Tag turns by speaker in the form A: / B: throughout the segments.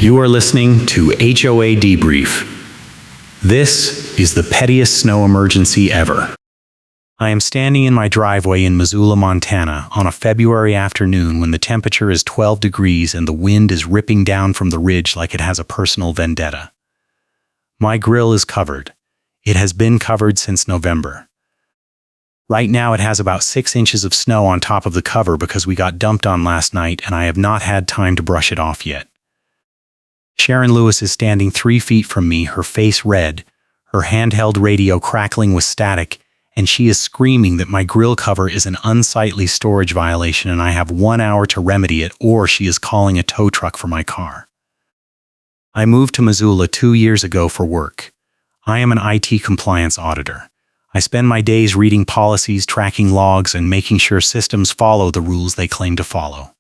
A: You are listening to HOA Debrief. This is the pettiest snow emergency ever. I am standing in my driveway in Missoula, Montana on a February afternoon when the temperature is 12 degrees and the wind is ripping down from the ridge like it has a personal vendetta. My grill is covered. It has been covered since November. Right now it has about 6 inches of snow on top of the cover because we got dumped on last night and I have not had time to brush it off yet. Sharon Lewis is standing 3 feet from me, her face red, her handheld radio crackling with static, and she is screaming that my grill cover is an unsightly storage violation and I have 1 hour to remedy it, or she is calling a tow truck for my car. I moved to Missoula 2 years ago for work. I am an IT compliance auditor. I spend my days reading policies, tracking logs, and making sure systems follow the rules they claim to follow.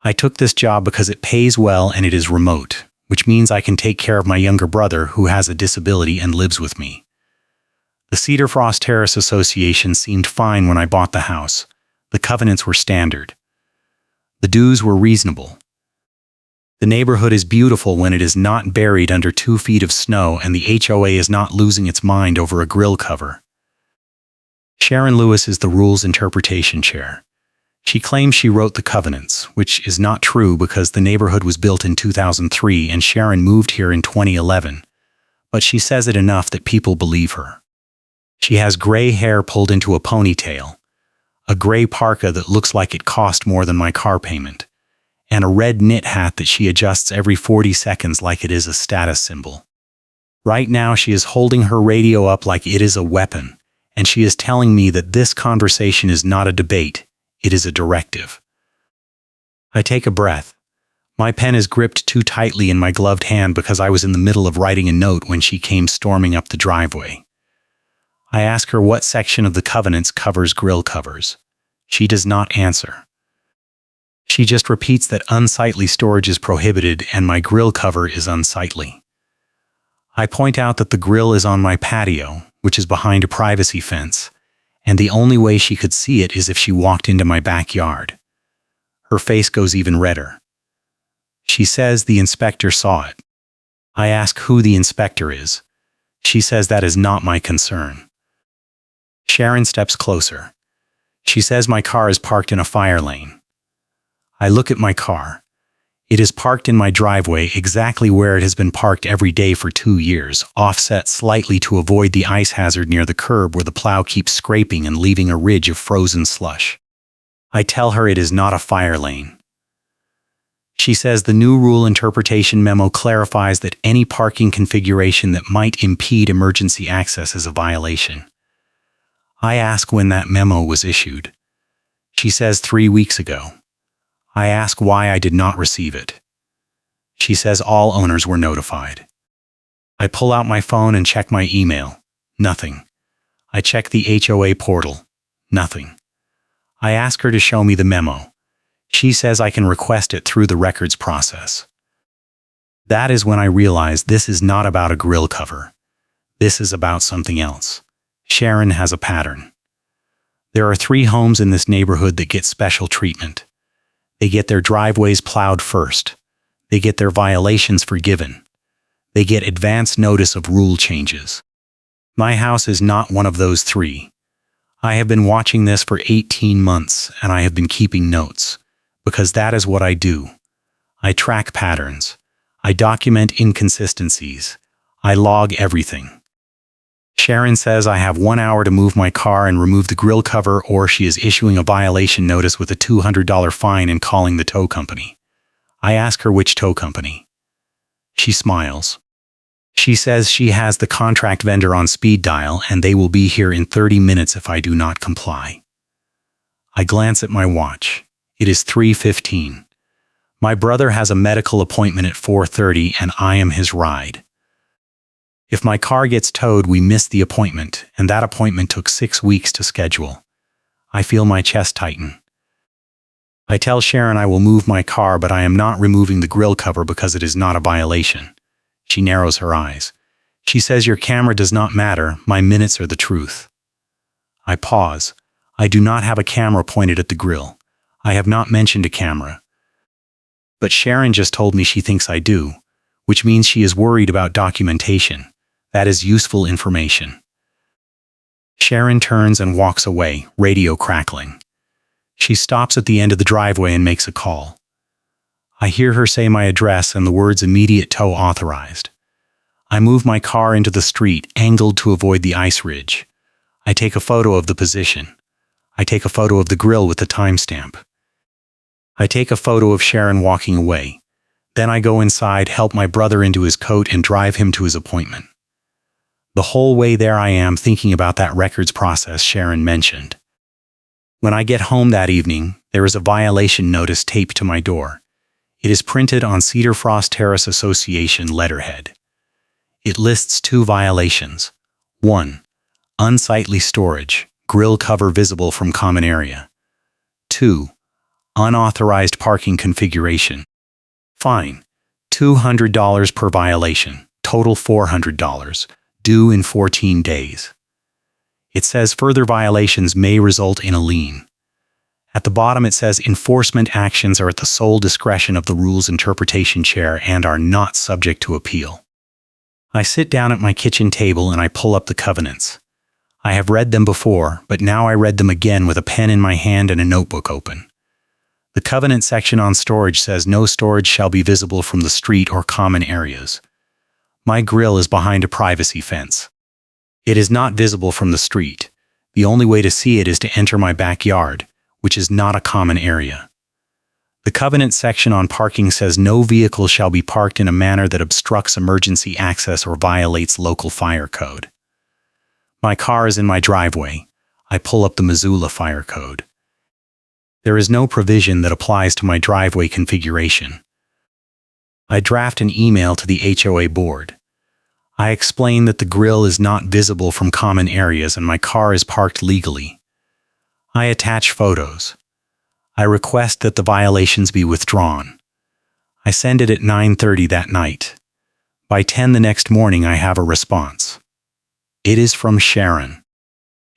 A: I took this job because it pays well and it is remote, which means I can take care of my younger brother who has a disability and lives with me. The Cedar Frost Terrace Association seemed fine when I bought the house. The covenants were standard. The dues were reasonable. The neighborhood is beautiful when it is not buried under 2 feet of snow and the HOA is not losing its mind over a grill cover. Sharon Lewis is the rules interpretation chair. She claims she wrote the covenants, which is not true because the neighborhood was built in 2003 and Sharon moved here in 2011, but she says it enough that people believe her. She has gray hair pulled into a ponytail, a gray parka that looks like it cost more than my car payment, and a red knit hat that she adjusts every 40 seconds like it is a status symbol. Right now she is holding her radio up like it is a weapon, and she is telling me that this conversation is not a debate. It is a directive. I take a breath. My pen is gripped too tightly in my gloved hand because I was in the middle of writing a note when she came storming up the driveway. I ask her what section of the covenants covers grill covers. She does not answer. She just repeats that unsightly storage is prohibited and my grill cover is unsightly. I point out that the grill is on my patio, which is behind a privacy fence, and the only way she could see it is if she walked into my backyard. Her face goes even redder. She says the inspector saw it. I ask who the inspector is. She says that is not my concern. Sharon steps closer. She says my car is parked in a fire lane. I look at my car. It is parked in my driveway exactly where it has been parked every day for 2 years, offset slightly to avoid the ice hazard near the curb where the plow keeps scraping and leaving a ridge of frozen slush. I tell her it is not a fire lane. She says the new rule interpretation memo clarifies that any parking configuration that might impede emergency access is a violation. I ask when that memo was issued. She says 3 weeks ago. I ask why I did not receive it. She says all owners were notified. I pull out my phone and check my email. Nothing. I check the HOA portal. Nothing. I ask her to show me the memo. She says I can request it through the records process. That is when I realize this is not about a grill cover. This is about something else. Sharon has a pattern. There are 3 homes in this neighborhood that get special treatment. They get their driveways plowed first. They get their violations forgiven. They get advance notice of rule changes. My house is not one of those 3. I have been watching this for 18 months and I have been keeping notes, because that is what I do. I track patterns. I document inconsistencies. I log everything. Sharon says I have 1 hour to move my car and remove the grill cover, or she is issuing a violation notice with a $200 fine and calling the tow company. I ask her which tow company. She smiles. She says she has the contract vendor on speed dial and they will be here in 30 minutes if I do not comply. I glance at my watch. It is 3:15. My brother has a medical appointment at 4:30 and I am his ride. If my car gets towed, we miss the appointment, and that appointment took 6 weeks to schedule. I feel my chest tighten. I tell Sharon I will move my car, but I am not removing the grill cover because it is not a violation. She narrows her eyes. She says your camera does not matter, my minutes are the truth. I pause. I do not have a camera pointed at the grill. I have not mentioned a camera. But Sharon just told me she thinks I do, which means she is worried about documentation. That is useful information. Sharon turns and walks away, radio crackling. She stops at the end of the driveway and makes a call. I hear her say my address and the words immediate tow authorized. I move my car into the street, angled to avoid the ice ridge. I take a photo of the position. I take a photo of the grill with the timestamp. I take a photo of Sharon walking away. Then I go inside, help my brother into his coat, and drive him to his appointment. The whole way there I am thinking about that records process Sharon mentioned. When I get home that evening, there is a violation notice taped to my door. It is printed on Cedar Frost Terrace Association letterhead. It lists 2 violations. 1. Unsightly storage, grill cover visible from common area. 2. Unauthorized parking configuration. Fine, $200 per violation, total $400, due in 14 days. It says further violations may result in a lien. At the bottom it says enforcement actions are at the sole discretion of the Rules Interpretation Chair and are not subject to appeal. I sit down at my kitchen table and I pull up the covenants. I have read them before, but now I read them again with a pen in my hand and a notebook open. The covenant section on storage says no storage shall be visible from the street or common areas. My grill is behind a privacy fence. It is not visible from the street. The only way to see it is to enter my backyard, which is not a common area. The covenant section on parking says no vehicle shall be parked in a manner that obstructs emergency access or violates local fire code. My car is in my driveway. I pull up the Missoula Fire Code. There is no provision that applies to my driveway configuration. I draft an email to the HOA board. I explain that the grill is not visible from common areas and my car is parked legally. I attach photos. I request that the violations be withdrawn. I send it at 9:30 that night. By 10 the next morning I have a response. It is from Sharon.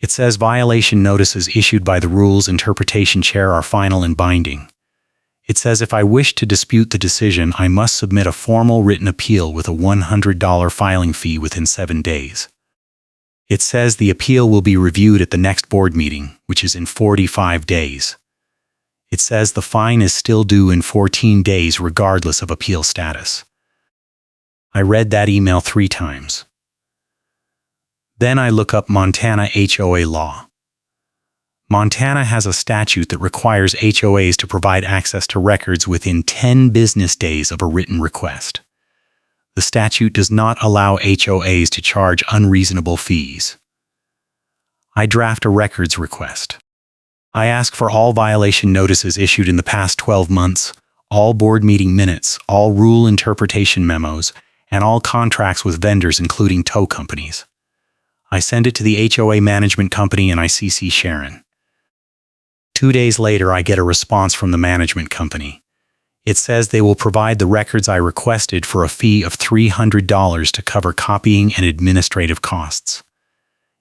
A: It says violation notices issued by the Rules Interpretation Chair are final and binding. It says if I wish to dispute the decision, I must submit a formal written appeal with a $100 filing fee within 7 days. It says the appeal will be reviewed at the next board meeting, which is in 45 days. It says the fine is still due in 14 days regardless of appeal status. I read that email 3 times. Then I look up Montana HOA law. Montana has a statute that requires HOAs to provide access to records within 10 business days of a written request. The statute does not allow HOAs to charge unreasonable fees. I draft a records request. I ask for all violation notices issued in the past 12 months, all board meeting minutes, all rule interpretation memos, and all contracts with vendors including tow companies. I send it to the HOA management company and I CC Sharon. 2 days later, I get a response from the management company. It says they will provide the records I requested for a fee of $300 to cover copying and administrative costs.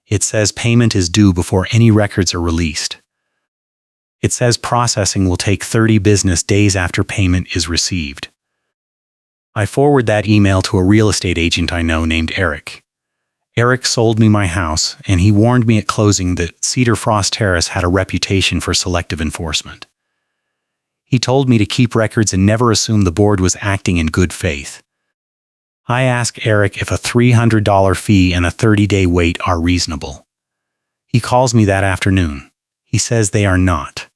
A: It says payment is due before any records are released. It says processing will take 30 business days after payment is received. I forward that email to a real estate agent I know named Eric. Eric sold me my house, and he warned me at closing that Cedar Frost Terrace had a reputation for selective enforcement. He told me to keep records and never assume the board was acting in good faith. I ask Eric if a $300 fee and a 30-day wait are reasonable. He calls me that afternoon. He says they are not.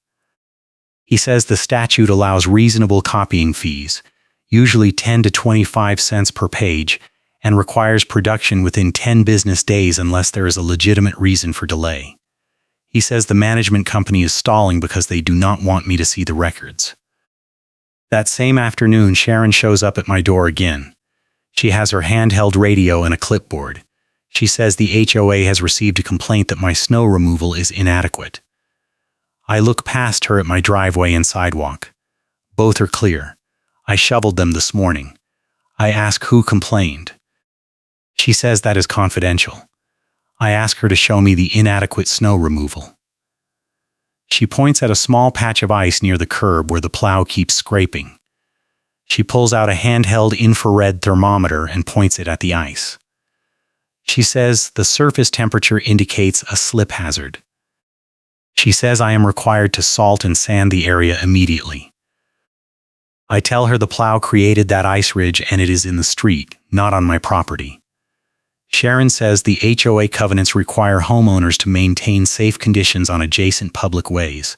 A: He says the statute allows reasonable copying fees, usually 10 to 25 cents per page, and requires production within 10 business days unless there is a legitimate reason for delay. He says the management company is stalling because they do not want me to see the records. That same afternoon, Sharon shows up at my door again. She has her handheld radio and a clipboard. She says the HOA has received a complaint that my snow removal is inadequate. I look past her at my driveway and sidewalk. Both are clear. I shoveled them this morning. I ask who complained. She says that is confidential. I ask her to show me the inadequate snow removal. She points at a small patch of ice near the curb where the plow keeps scraping. She pulls out a handheld infrared thermometer and points it at the ice. She says the surface temperature indicates a slip hazard. She says I am required to salt and sand the area immediately. I tell her the plow created that ice ridge and it is in the street, not on my property. Sharon says the HOA covenants require homeowners to maintain safe conditions on adjacent public ways.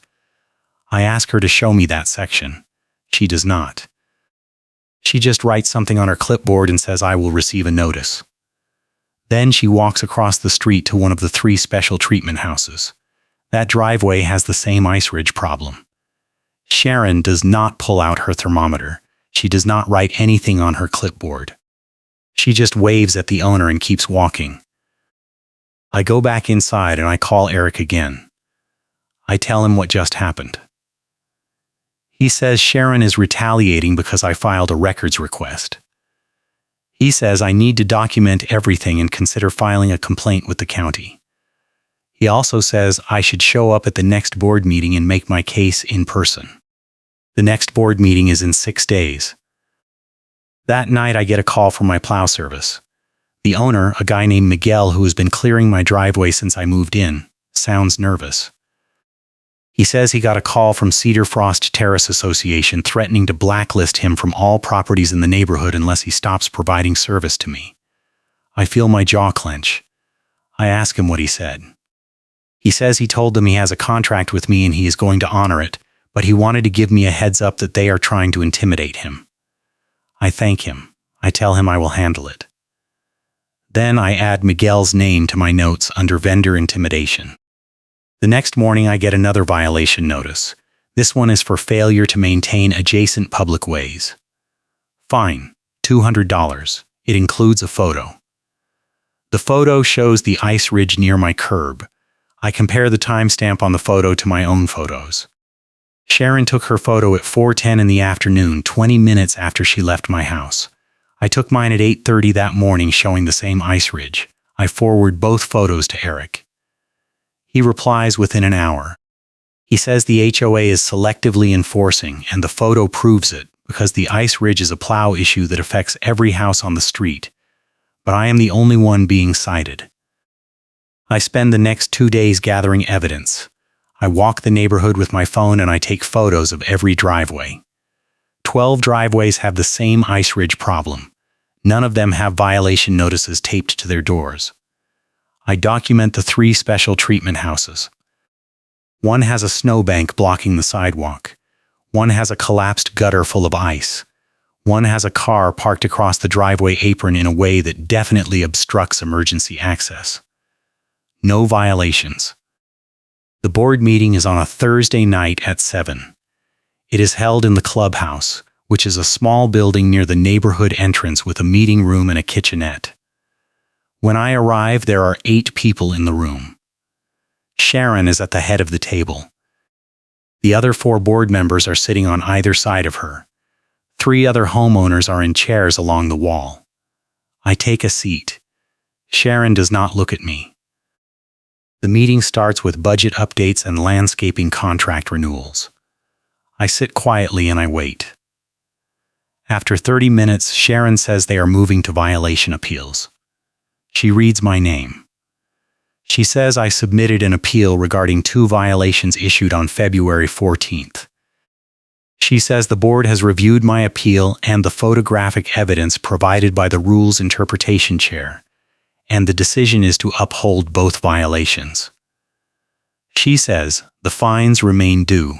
A: I ask her to show me that section. She does not. She just writes something on her clipboard and says I will receive a notice. Then she walks across the street to one of the 3 special treatment houses. That driveway has the same ice ridge problem. Sharon does not pull out her thermometer. She does not write anything on her clipboard. She just waves at the owner and keeps walking. I go back inside and I call Eric again. I tell him what just happened. He says Sharon is retaliating because I filed a records request. He says I need to document everything and consider filing a complaint with the county. He also says I should show up at the next board meeting and make my case in person. The next board meeting is in 6 days. That night I get a call from my plow service. The owner, a guy named Miguel who has been clearing my driveway since I moved in, sounds nervous. He says he got a call from Cedar Frost Terrace Association threatening to blacklist him from all properties in the neighborhood unless he stops providing service to me. I feel my jaw clench. I ask him what he said. He says he told them he has a contract with me and he is going to honor it, but he wanted to give me a heads up that they are trying to intimidate him. I thank him. I tell him I will handle it. Then I add Miguel's name to my notes under vendor intimidation. The next morning I get another violation notice. This one is for failure to maintain adjacent public ways. Fine, $200. It includes a photo. The photo shows the ice ridge near my curb. I compare the timestamp on the photo to my own photos. Sharon took her photo at 4:10 in the afternoon, 20 minutes after she left my house. I took mine at 8:30 that morning showing the same ice ridge. I forward both photos to Eric. He replies within an hour. He says the HOA is selectively enforcing, and the photo proves it, because the ice ridge is a plow issue that affects every house on the street. But I am the only one being cited. I spend the next 2 days gathering evidence. I walk the neighborhood with my phone and I take photos of every driveway. 12 driveways have the same ice ridge problem. None of them have violation notices taped to their doors. I document the 3 special treatment houses. One has a snowbank blocking the sidewalk. One has a collapsed gutter full of ice. One has a car parked across the driveway apron in a way that definitely obstructs emergency access. No violations. The board meeting is on a Thursday night at 7. It is held in the clubhouse, which is a small building near the neighborhood entrance with a meeting room and a kitchenette. When I arrive, there are 8 people in the room. Sharon is at the head of the table. The other 4 board members are sitting on either side of her. 3 other homeowners are in chairs along the wall. I take a seat. Sharon does not look at me. The meeting starts with budget updates and landscaping contract renewals. I sit quietly and I wait. After 30 minutes, Sharon says they are moving to violation appeals. She reads my name. She says I submitted an appeal regarding 2 violations issued on February 14th. She says the board has reviewed my appeal and the photographic evidence provided by the rules interpretation chair, and the decision is to uphold both violations. She says the fines remain due.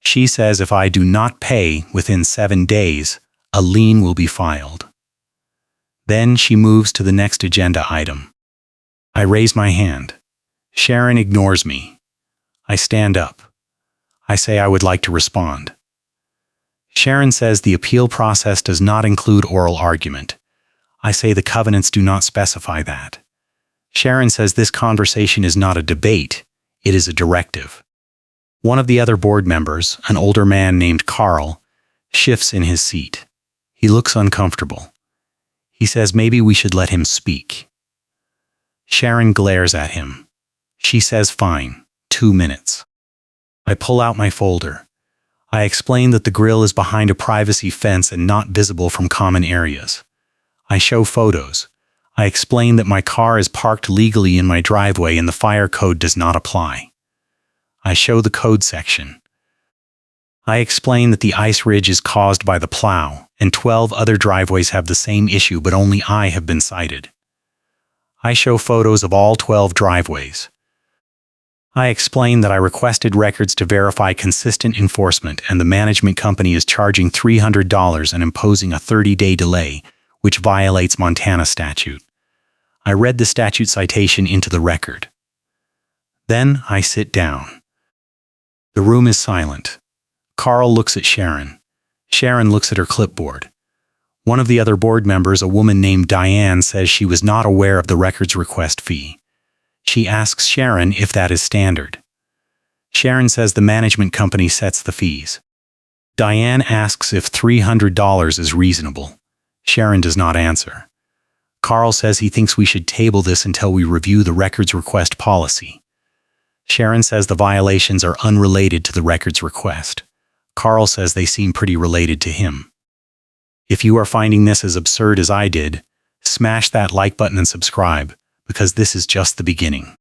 A: She says if I do not pay within 7 days, a lien will be filed. Then she moves to the next agenda item. I raise my hand. Sharon ignores me. I stand up. I say I would like to respond. Sharon says the appeal process does not include oral argument. I say the covenants do not specify that. Sharon says this conversation is not a debate, it is a directive. One of the other board members, an older man named Carl, shifts in his seat. He looks uncomfortable. He says maybe we should let him speak. Sharon glares at him. She says fine, 2 minutes. I pull out my folder. I explain that the grill is behind a privacy fence and not visible from common areas. I show photos. I explain that my car is parked legally in my driveway and the fire code does not apply. I show the code section. I explain that the ice ridge is caused by the plow, and 12 other driveways have the same issue, but only I have been cited. I show photos of all 12 driveways. I explain that I requested records to verify consistent enforcement, and the management company is charging $300 and imposing a 30-day delay, which violates Montana statute. I read the statute citation into the record. Then I sit down. The room is silent. Carl looks at Sharon. Sharon looks at her clipboard. One of the other board members, a woman named Diane, says she was not aware of the records request fee. She asks Sharon if that is standard. Sharon says the management company sets the fees. Diane asks if $300 is reasonable. Sharon does not answer. Carl says he thinks we should table this until we review the records request policy. Sharon says the violations are unrelated to the records request. Carl says they seem pretty related to him. If you are finding this as absurd as I did, smash that like button and subscribe, because this is just the beginning.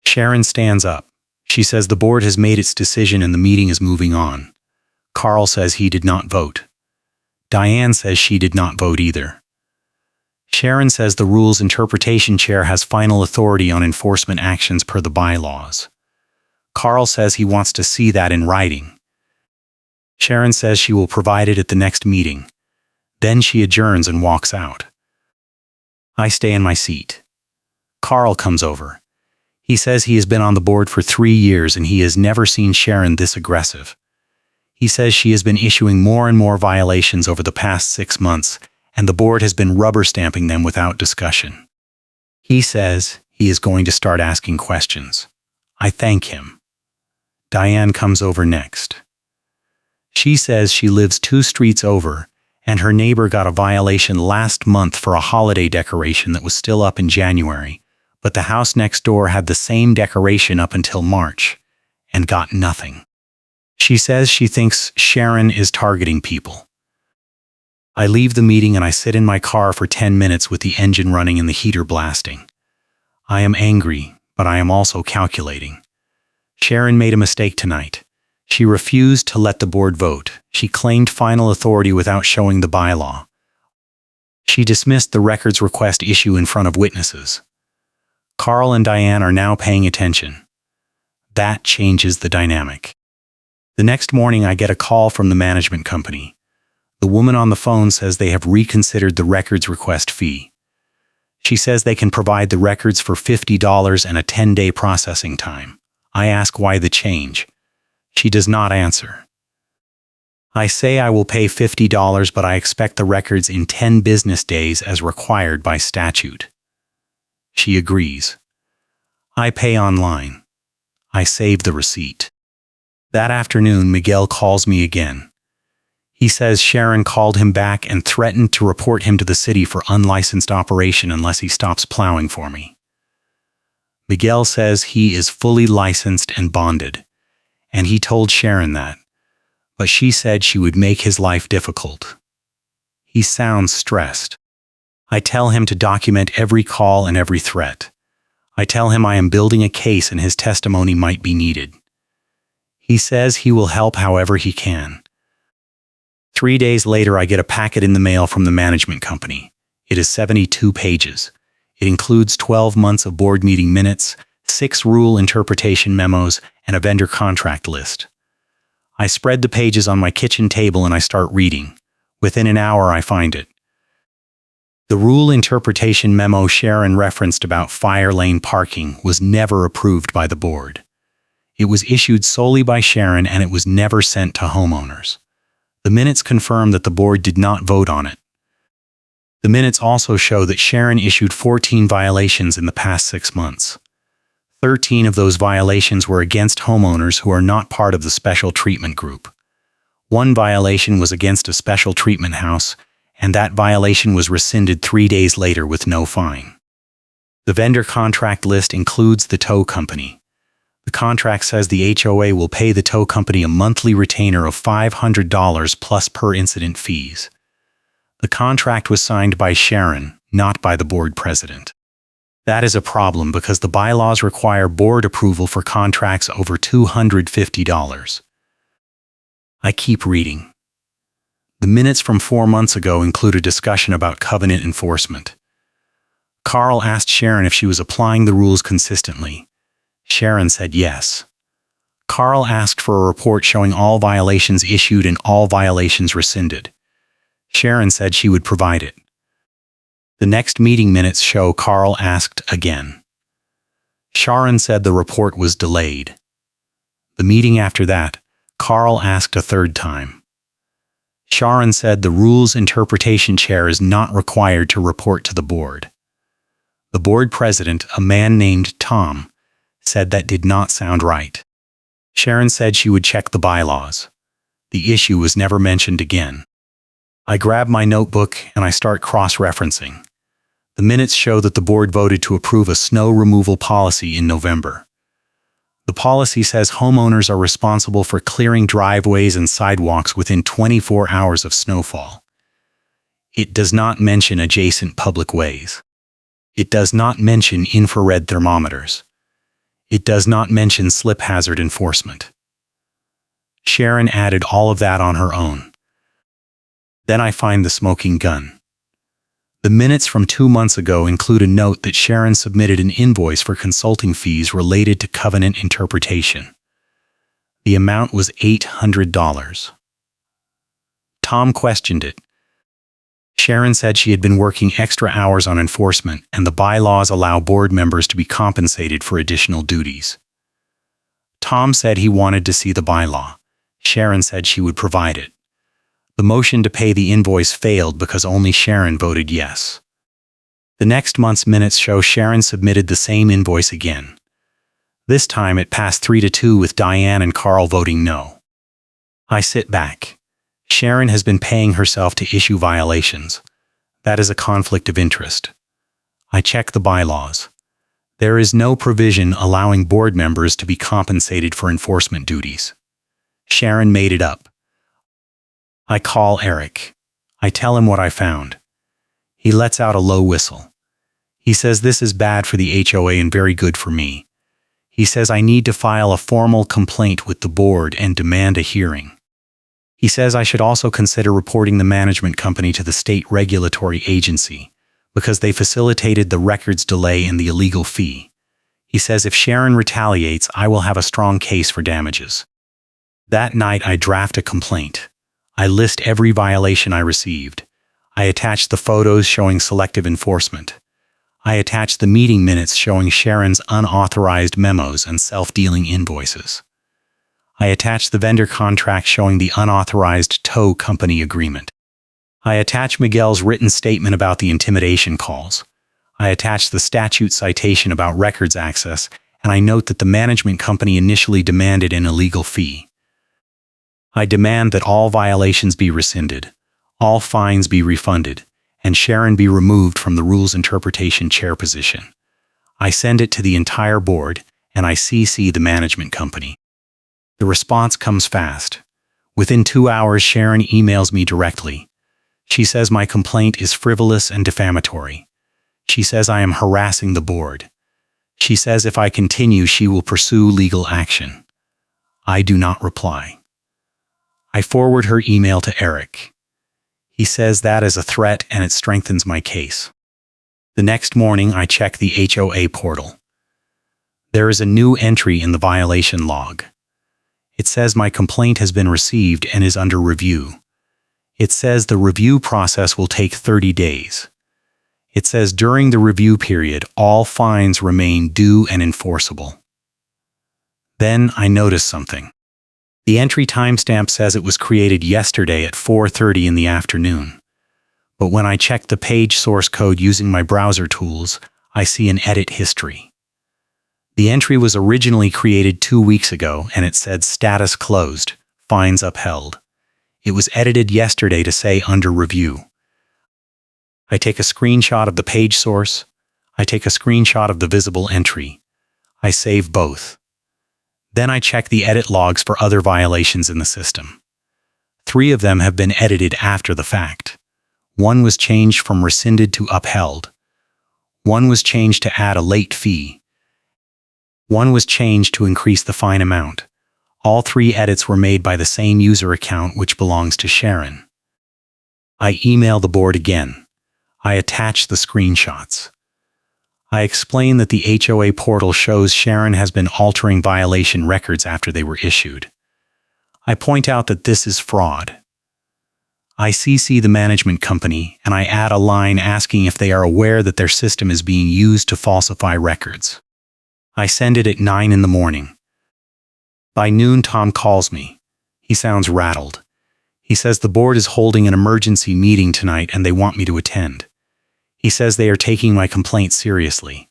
A: Sharon stands up. She says the board has made its decision and the meeting is moving on. Carl says he did not vote. Diane says she did not vote either. Sharon says the rules interpretation chair has final authority on enforcement actions per the bylaws. Carl says he wants to see that in writing. Sharon says she will provide it at the next meeting. Then she adjourns and walks out. I stay in my seat. Carl comes over. He says he has been on the board for 3 years and he has never seen Sharon this aggressive. He says she has been issuing more and more violations over the past 6 months, and the board has been rubber stamping them without discussion. He says he is going to start asking questions. I thank him. Diane comes over next. She says she lives 2 streets over, and her neighbor got a violation last month for a holiday decoration that was still up in January, but the house next door had the same decoration up until March, and got nothing. She says she thinks Sharon is targeting people. I leave the meeting and I sit in my car for 10 minutes with the engine running and the heater blasting. I am angry, but I am also calculating. Sharon made a mistake tonight. She refused to let the board vote. She claimed final authority without showing the bylaw. She dismissed the records request issue in front of witnesses. Carl and Diane are now paying attention. That changes the dynamic. The next morning I get a call from the management company. The woman on the phone says they have reconsidered the records request fee. She says they can provide the records for $50 and a 10-day processing time. I ask why the change. She does not answer. I say I will pay $50, but I expect the records in 10 business days as required by statute. She agrees. I pay online. I save the receipt. That afternoon, Miguel calls me again. He says Sharon called him back and threatened to report him to the city for unlicensed operation unless he stops plowing for me. Miguel says he is fully licensed and bonded, and he told Sharon that, but she said she would make his life difficult. He sounds stressed. I tell him to document every call and every threat. I tell him I am building a case and his testimony might be needed. He says he will help however he can. 3 days later, I get a packet in the mail from the management company. It is 72 pages. It includes 12 months of board meeting minutes, 6 rule interpretation memos, and a vendor contract list. I spread the pages on my kitchen table and I start reading. Within an hour, I find it. The rule interpretation memo Sharon referenced about fire lane parking was never approved by the board. It was issued solely by Sharon and it was never sent to homeowners. The minutes confirm that the board did not vote on it. The minutes also show that Sharon issued 14 violations in the past 6 months. 13 of those violations were against homeowners who are not part of the special treatment group. 1 violation was against a special treatment house, and that violation was rescinded 3 days later with no fine. The vendor contract list includes the tow company. The The contract says the HOA will pay the tow company a monthly retainer of $500 plus per incident fees. The contract was signed by Sharon, not by the board president. That is a problem because the bylaws require board approval for contracts over $250. I keep reading. The minutes from 4 months ago include a discussion about covenant enforcement. Carl asked Sharon if she was applying the rules consistently. Sharon said yes. Carl asked for a report showing all violations issued and all violations rescinded. Sharon said she would provide it. The next meeting minutes show Carl asked again. Sharon said the report was delayed. The meeting after that, Carl asked a third time. Sharon said the rules interpretation chair is not required to report to the board. The board president, a man named Tom, said that did not sound right. Sharon said she would check the bylaws. The issue was never mentioned again. I grab my notebook and I start cross-referencing. The minutes show that the board voted to approve a snow removal policy in November. The policy says homeowners are responsible for clearing driveways and sidewalks within 24 hours of snowfall. It does not mention adjacent public ways. It does not mention infrared thermometers. It does not mention slip hazard enforcement. Sharon added all of that on her own. Then I find the smoking gun. The minutes from 2 months ago include a note that Sharon submitted an invoice for consulting fees related to covenant interpretation. The amount was $800. Tom questioned it. Sharon said she had been working extra hours on enforcement and the bylaws allow board members to be compensated for additional duties. Tom said he wanted to see the bylaw. Sharon said she would provide it. The motion to pay the invoice failed because only Sharon voted yes. The next month's minutes show Sharon submitted the same invoice again. This time it passed 3-2 with Diane and Carl voting no. I sit back. Sharon has been paying herself to issue violations. That is a conflict of interest. I check the bylaws. There is no provision allowing board members to be compensated for enforcement duties. Sharon made it up. I call Eric. I tell him what I found. He lets out a low whistle. He says this is bad for the HOA and very good for me. He says I need to file a formal complaint with the board and demand a hearing. He says I should also consider reporting the management company to the state regulatory agency because they facilitated the records delay and the illegal fee. He says if Sharon retaliates, I will have a strong case for damages. That night I draft a complaint. I list every violation I received. I attach the photos showing selective enforcement. I attach the meeting minutes showing Sharon's unauthorized memos and self-dealing invoices. I attach the vendor contract showing the unauthorized tow company agreement. I attach Miguel's written statement about the intimidation calls. I attach the statute citation about records access, and I note that the management company initially demanded an illegal fee. I demand that all violations be rescinded, all fines be refunded, and Sharon be removed from the rules interpretation chair position. I send it to the entire board, and I CC the management company. The response comes fast. Within 2 hours, Sharon emails me directly. She says my complaint is frivolous and defamatory. She says I am harassing the board. She says if I continue, she will pursue legal action. I do not reply. I forward her email to Eric. He says that is a threat and it strengthens my case. The next morning, I check the HOA portal. There is a new entry in the violation log. It says my complaint has been received and is under review. It says the review process will take 30 days. It says during the review period, all fines remain due and enforceable. Then I notice something. The entry timestamp says it was created yesterday at 4:30 in the afternoon. But when I check the page source code using my browser tools, I see an edit history. The entry was originally created 2 weeks ago and it said status closed, fines upheld. It was edited yesterday to say under review. I take a screenshot of the page source. I take a screenshot of the visible entry. I save both. Then I check the edit logs for other violations in the system. 3 of them have been edited after the fact. 1 was changed from rescinded to upheld. 1 was changed to add a late fee. 1 was changed to increase the fine amount. All 3 edits were made by the same user account which belongs to Sharon. I email the board again. I attach the screenshots. I explain that the HOA portal shows Sharon has been altering violation records after they were issued. I point out that this is fraud. I CC the management company and I add a line asking if they are aware that their system is being used to falsify records. I send it at 9 in the morning. By noon, Tom calls me. He sounds rattled. He says the board is holding an emergency meeting tonight and they want me to attend. He says they are taking my complaint seriously.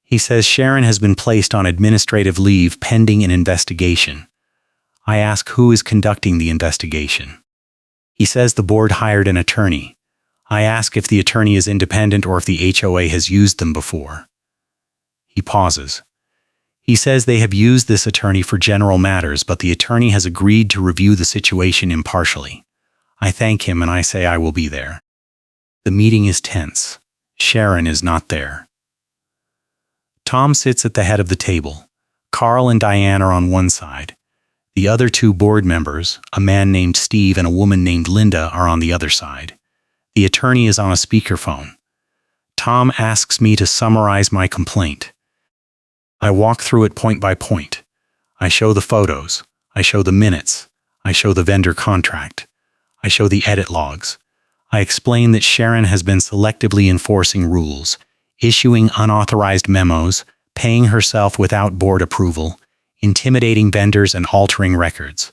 A: He says Sharon has been placed on administrative leave pending an investigation. I ask who is conducting the investigation. He says the board hired an attorney. I ask if the attorney is independent or if the HOA has used them before. He pauses. He says they have used this attorney for general matters, but the attorney has agreed to review the situation impartially. I thank him and I say I will be there. The meeting is tense. Sharon is not there. Tom sits at the head of the table. Carl and Diane are on one side. The other 2 board members, a man named Steve and a woman named Linda, are on the other side. The attorney is on a speakerphone. Tom asks me to summarize my complaint. I walk through it point by point. I show the photos. I show the minutes. I show the vendor contract. I show the edit logs. I explain that Sharon has been selectively enforcing rules, issuing unauthorized memos, paying herself without board approval, intimidating vendors and altering records.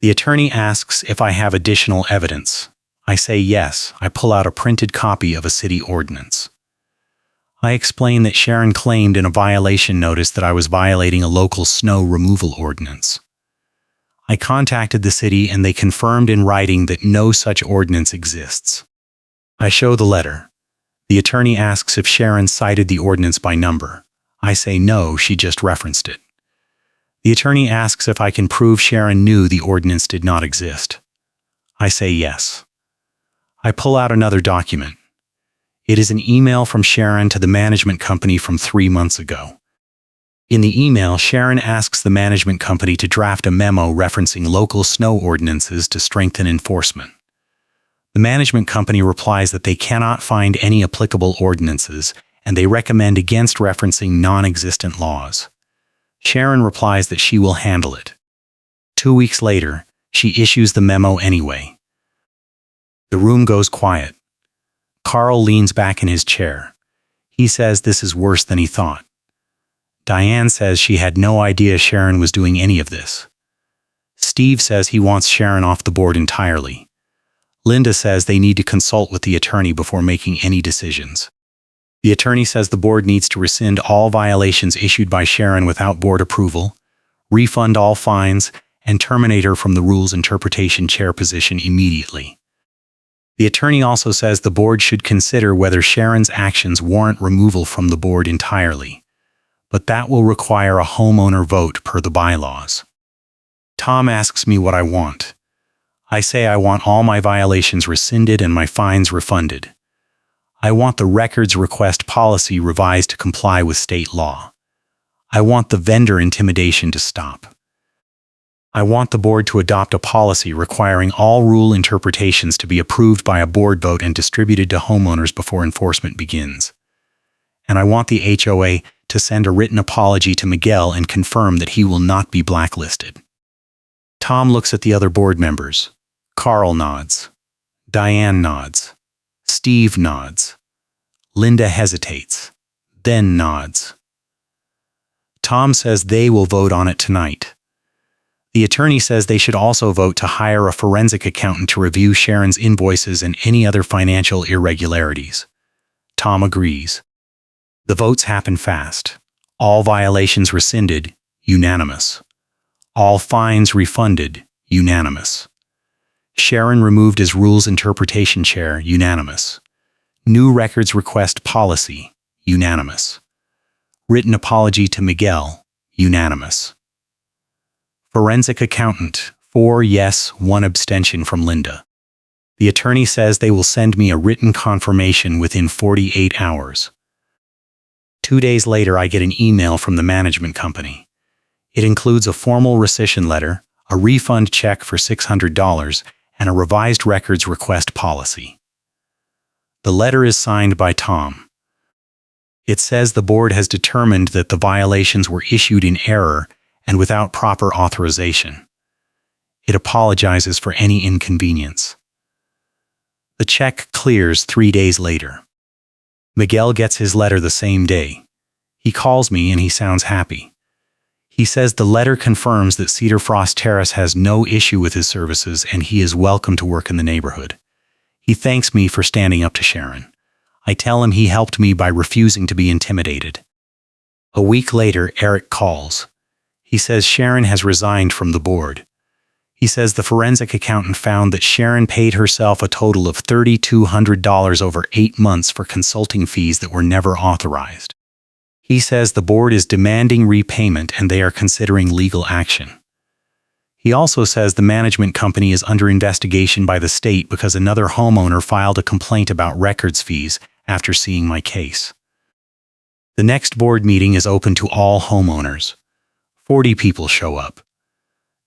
A: The attorney asks if I have additional evidence. I say yes. I pull out a printed copy of a city ordinance. I explain that Sharon claimed in a violation notice that I was violating a local snow removal ordinance. I contacted the city and they confirmed in writing that no such ordinance exists. I show the letter. The attorney asks if Sharon cited the ordinance by number. I say no, she just referenced it. The attorney asks if I can prove Sharon knew the ordinance did not exist. I say yes. I pull out another document. It is an email from Sharon to the management company from 3 months ago. In the email, Sharon asks the management company to draft a memo referencing local snow ordinances to strengthen enforcement. The management company replies that they cannot find any applicable ordinances and they recommend against referencing non-existent laws. Sharon replies that she will handle it. 2 weeks later, she issues the memo anyway. The room goes quiet. Carl leans back in his chair. He says this is worse than he thought. Diane says she had no idea Sharon was doing any of this. Steve says he wants Sharon off the board entirely. Linda says they need to consult with the attorney before making any decisions. The attorney says the board needs to rescind all violations issued by Sharon without board approval, refund all fines, and terminate her from the rules interpretation chair position immediately. The attorney also says the board should consider whether Sharon's actions warrant removal from the board entirely, but that will require a homeowner vote per the bylaws. Tom asks me what I want. I say I want all my violations rescinded and my fines refunded. I want the records request policy revised to comply with state law. I want the vendor intimidation to stop. I want the board to adopt a policy requiring all rule interpretations to be approved by a board vote and distributed to homeowners before enforcement begins. And I want the HOA to send a written apology to Miguel and confirm that he will not be blacklisted. Tom looks at the other board members. Carl nods. Diane nods. Steve nods. Linda hesitates, then nods. Tom says they will vote on it tonight. The attorney says they should also vote to hire a forensic accountant to review Sharon's invoices and any other financial irregularities. Tom agrees. The votes happen fast. All violations rescinded, unanimous. All fines refunded, unanimous. Sharon removed as rules interpretation chair, unanimous. New records request policy, unanimous. Written apology to Miguel, unanimous. Forensic accountant, 4 yes, 1 abstention from Linda. The attorney says they will send me a written confirmation within 48 hours. 2 days later, I get an email from the management company. It includes a formal rescission letter, a refund check for $600, and a revised records request policy. The letter is signed by Tom. It says the board has determined that the violations were issued in error and without proper authorization. It apologizes for any inconvenience. The check clears 3 days later. Miguel gets his letter the same day. He calls me and he sounds happy. He says the letter confirms that Cedar Frost Terrace has no issue with his services and he is welcome to work in the neighborhood. He thanks me for standing up to Sharon. I tell him he helped me by refusing to be intimidated. A week later, Eric calls. He says Sharon has resigned from the board. He says the forensic accountant found that Sharon paid herself a total of $3,200 over 8 months for consulting fees that were never authorized. He says the board is demanding repayment and they are considering legal action. He also says the management company is under investigation by the state because another homeowner filed a complaint about records fees after seeing my case. The next board meeting is open to all homeowners. 40 people show up.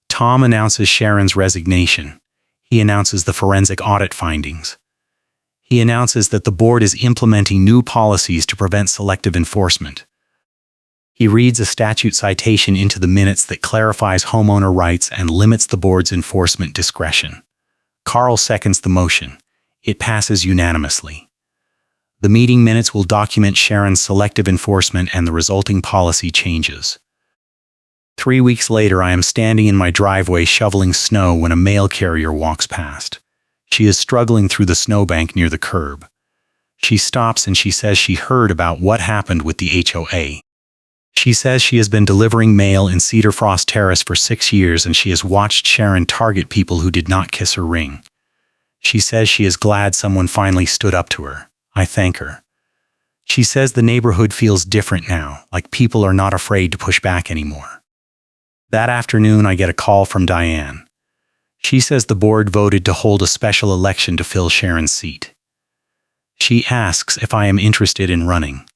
A: Tom announces Sharon's resignation. He announces the forensic audit findings. He announces that the board is implementing new policies to prevent selective enforcement. He reads a statute citation into the minutes that clarifies homeowner rights and limits the board's enforcement discretion. Carl seconds the motion. It passes unanimously. The meeting minutes will document Sharon's selective enforcement and the resulting policy changes. 3 weeks later, I am standing in my driveway shoveling snow when a mail carrier walks past. She is struggling through the snowbank near the curb. She stops and she says she heard about what happened with the HOA. She says she has been delivering mail in Cedar Frost Terrace for 6 years and she has watched Sharon target people who did not kiss her ring. She says she is glad someone finally stood up to her. I thank her. She says the neighborhood feels different now, like people are not afraid to push back anymore. That afternoon, I get a call from Diane. She says the board voted to hold a special election to fill Sharon's seat. She asks if I am interested in running.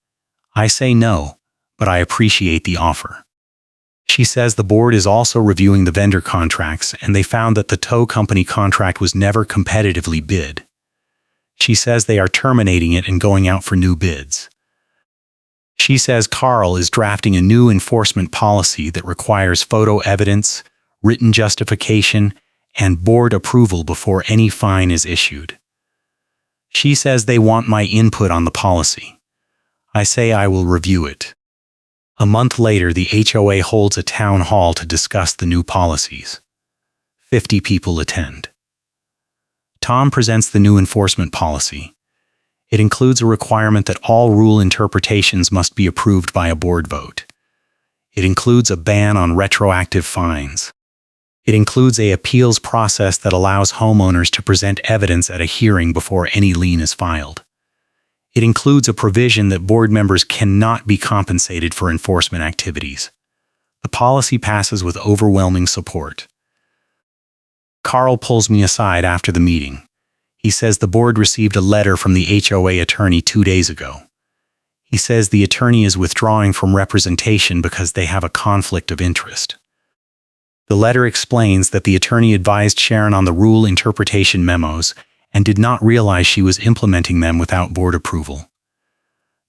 A: I say no, but I appreciate the offer. She says the board is also reviewing the vendor contracts and they found that the tow company contract was never competitively bid. She says they are terminating it and going out for new bids. She says Carl is drafting a new enforcement policy that requires photo evidence, written justification, and board approval before any fine is issued. She says they want my input on the policy. I say I will review it. A month later, the HOA holds a town hall to discuss the new policies. 50 people attend. Tom presents the new enforcement policy. It includes a requirement that all rule interpretations must be approved by a board vote. It includes a ban on retroactive fines. It includes an appeals process that allows homeowners to present evidence at a hearing before any lien is filed. It includes a provision that board members cannot be compensated for enforcement activities. The policy passes with overwhelming support. Carl pulls me aside after the meeting. He says the board received a letter from the HOA attorney 2 days ago. He says the attorney is withdrawing from representation because they have a conflict of interest. The letter explains that the attorney advised Sharon on the rule interpretation memos and did not realize she was implementing them without board approval.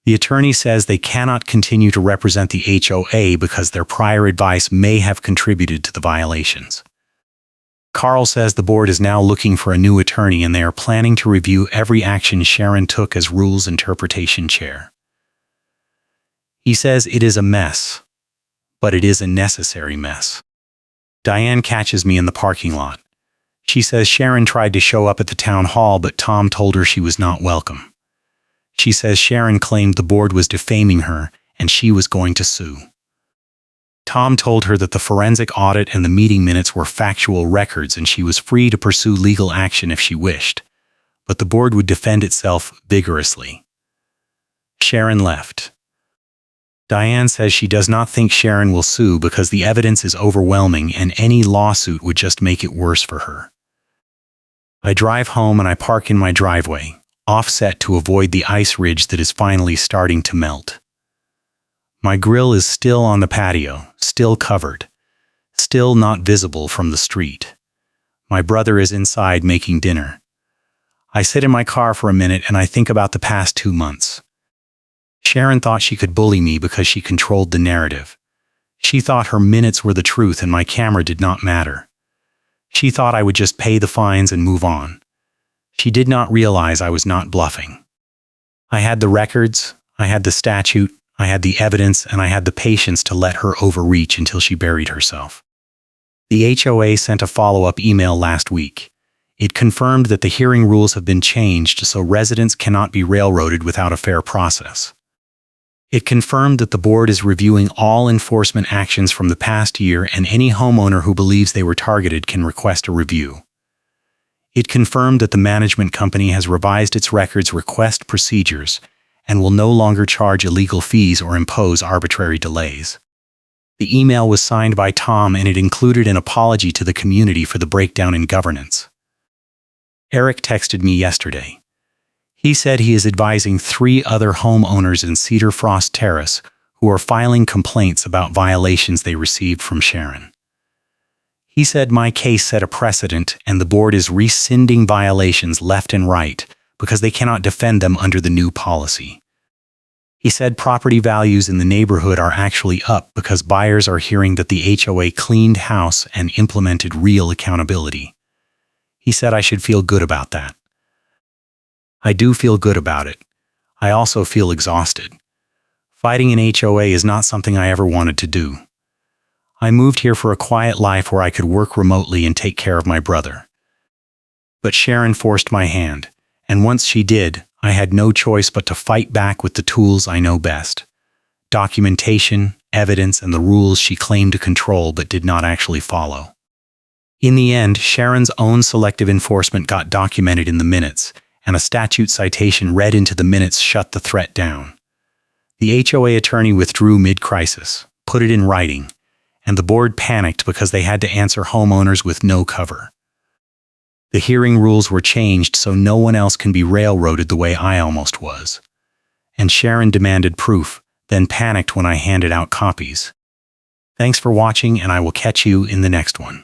A: The attorney says they cannot continue to represent the HOA because their prior advice may have contributed to the violations. Carl says the board is now looking for a new attorney and they are planning to review every action Sharon took as rules interpretation chair. He says it is a mess, but it is a necessary mess. Diane catches me in the parking lot. She says Sharon tried to show up at the town hall, but Tom told her she was not welcome. She says Sharon claimed the board was defaming her and she was going to sue. Tom told her that the forensic audit and the meeting minutes were factual records and she was free to pursue legal action if she wished, but the board would defend itself vigorously. Sharon left. Diane says she does not think Sharon will sue because the evidence is overwhelming and any lawsuit would just make it worse for her. I drive home and I park in my driveway, offset to avoid the ice ridge that is finally starting to melt. My grill is still on the patio, still covered, still not visible from the street. My brother is inside making dinner. I sit in my car for a minute and I think about the past 2 months. Sharon thought she could bully me because she controlled the narrative. She thought her minutes were the truth and my camera did not matter. She thought I would just pay the fines and move on. She did not realize I was not bluffing. I had the records, I had the statute, I had the evidence, and I had the patience to let her overreach until she buried herself. The HOA sent a follow-up email last week. It confirmed that the hearing rules have been changed so residents cannot be railroaded without a fair process. It confirmed that the board is reviewing all enforcement actions from the past year and any homeowner who believes they were targeted can request a review. It confirmed that the management company has revised its records request procedures and will no longer charge illegal fees or impose arbitrary delays. The email was signed by Tom and it included an apology to the community for the breakdown in governance. Eric texted me yesterday. He said he is advising 3 other homeowners in Cedar Frost Terrace who are filing complaints about violations they received from Sharon. He said my case set a precedent and the board is rescinding violations left and right because they cannot defend them under the new policy. He said property values in the neighborhood are actually up because buyers are hearing that the HOA cleaned house and implemented real accountability. He said I should feel good about that. I do feel good about it. I also feel exhausted. Fighting an HOA is not something I ever wanted to do. I moved here for a quiet life where I could work remotely and take care of my brother. But Sharon forced my hand, and once she did, I had no choice but to fight back with the tools I know best. Documentation, evidence, and the rules she claimed to control but did not actually follow. In the end, Sharon's own selective enforcement got documented in the minutes, and a statute citation read into the minutes shut the threat down. The HOA attorney withdrew mid-crisis, put it in writing, and the board panicked because they had to answer homeowners with no cover. The hearing rules were changed so no one else can be railroaded the way I almost was. And Sharon demanded proof, then panicked when I handed out copies. Thanks for watching, and I will catch you in the next one.